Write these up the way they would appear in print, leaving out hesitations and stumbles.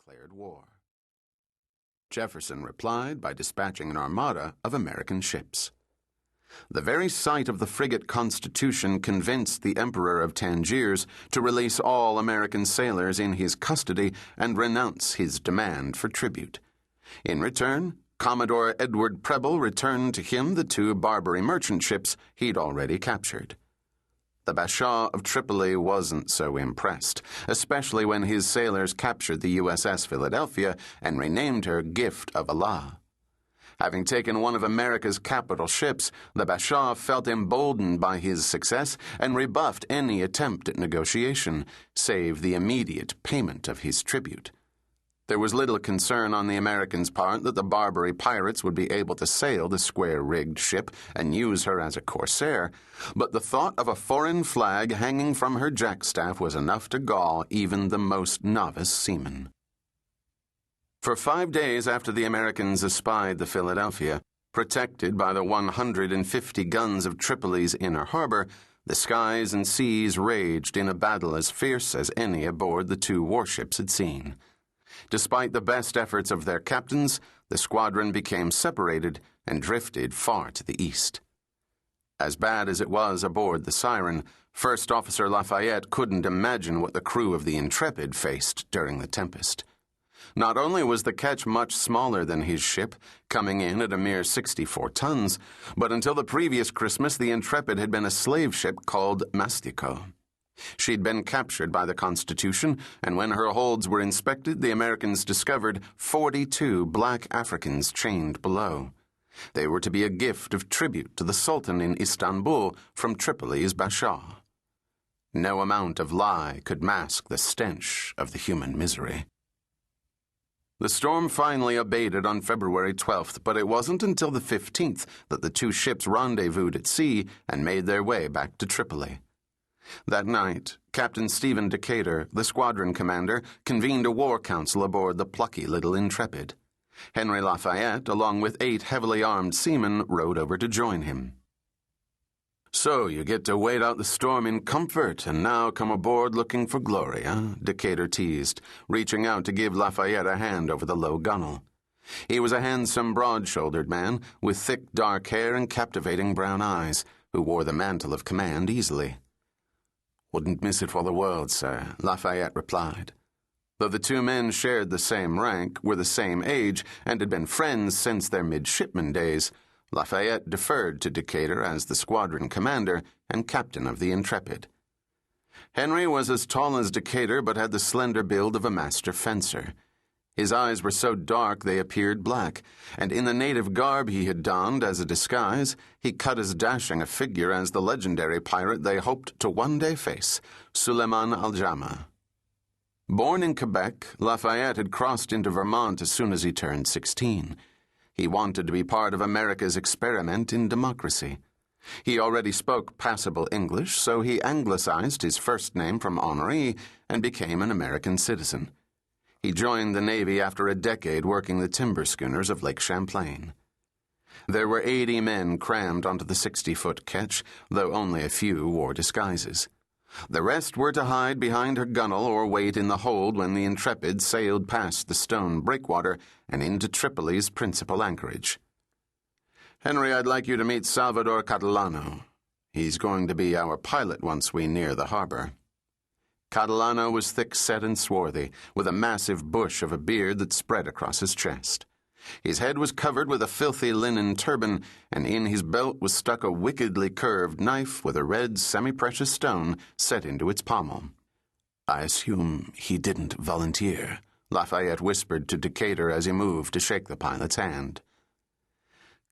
declared war. Jefferson replied by dispatching an armada of American ships. The very sight of the frigate Constitution convinced the Emperor of Tangiers to release all American sailors in his custody and renounce his demand for tribute. In return, Commodore Edward Preble returned to him the 2 Barbary merchant ships he'd already captured. The Bashaw of Tripoli wasn't so impressed, especially when his sailors captured the USS Philadelphia and renamed her Gift of Allah. Having taken one of America's capital ships, the Bashaw felt emboldened by his success and rebuffed any attempt at negotiation, save the immediate payment of his tribute. There was little concern on the Americans' part that the Barbary pirates would be able to sail the square-rigged ship and use her as a Corsair, but the thought of a foreign flag hanging from her jackstaff was enough to gall even the most novice seaman. For 5 days after the Americans espied the Philadelphia, protected by the 150 guns of Tripoli's inner harbor, the skies and seas raged in a battle as fierce as any aboard the 2 warships had seen. Despite the best efforts of their captains, the squadron became separated and drifted far to the east. As bad as it was aboard the Siren, First Officer Lafayette couldn't imagine what the crew of the Intrepid faced during the tempest. Not only was the ketch much smaller than his ship, coming in at a mere 64 tons, but until the previous Christmas the Intrepid had been a slave ship called Mastico. She'd been captured by the Constitution, and when her holds were inspected, the Americans discovered 42 black Africans chained below. They were to be a gift of tribute to the Sultan in Istanbul from Tripoli's Bashaw. No amount of lie could mask the stench of the human misery. The storm finally abated on February 12th, but it wasn't until the 15th that the 2 ships rendezvoused at sea and made their way back to Tripoli. That night, Captain Stephen Decatur, the squadron commander, convened a war council aboard the plucky little Intrepid. Henry Lafayette, along with 8 heavily armed seamen, rowed over to join him. "So you get to wait out the storm in comfort and now come aboard looking for glory, huh?" Decatur teased, reaching out to give Lafayette a hand over the low gunwale. He was a handsome, broad-shouldered man with thick dark hair and captivating brown eyes, who wore the mantle of command easily. "Wouldn't miss it for the world, sir," Lafayette replied. Though the 2 men shared the same rank, were the same age, and had been friends since their midshipman days, Lafayette deferred to Decatur as the squadron commander and captain of the Intrepid. Henry was as tall as Decatur but had the slender build of a master fencer. His eyes were so dark they appeared black, and in the native garb he had donned as a disguise, he cut as dashing a figure as the legendary pirate they hoped to one day face, Suleiman Aljama. Born in Quebec, Lafayette had crossed into Vermont as soon as he turned 16. He wanted to be part of America's experiment in democracy. He already spoke passable English, so he anglicized his first name from Henri and became an American citizen. He joined the Navy after a decade working the timber schooners of Lake Champlain. There were 80 men crammed onto the 60-foot ketch, though only a few wore disguises. The rest were to hide behind her gunwale or wait in the hold when the Intrepid sailed past the stone breakwater and into Tripoli's principal anchorage. "Henry, I'd like you to meet Salvador Catalano. He's going to be our pilot once we near the harbor." Catalano was thick-set and swarthy, with a massive bush of a beard that spread across his chest. His head was covered with a filthy linen turban, and in his belt was stuck a wickedly curved knife with a red semi-precious stone set into its pommel. "I assume he didn't volunteer," Lafayette whispered to Decatur as he moved to shake the pilot's hand.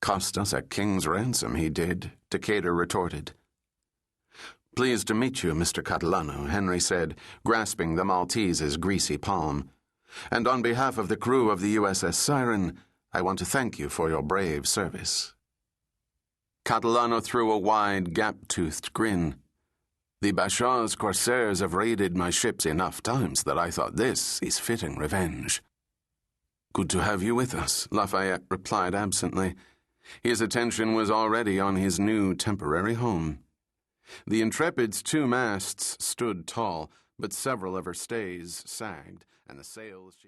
"Cost us a king's ransom, he did," Decatur retorted. "Pleased to meet you, Mr. Catalano," Henry said, grasping the Maltese's greasy palm. "And on behalf of the crew of the USS Siren, I want to thank you for your brave service." Catalano threw a wide, gap-toothed grin. "The Bashaw's Corsairs have raided my ships enough times that I thought this is fitting revenge." "Good to have you with us," Lafayette replied absently. His attention was already on his new temporary home. The Intrepid's 2 masts stood tall, but several of her stays sagged, and the sails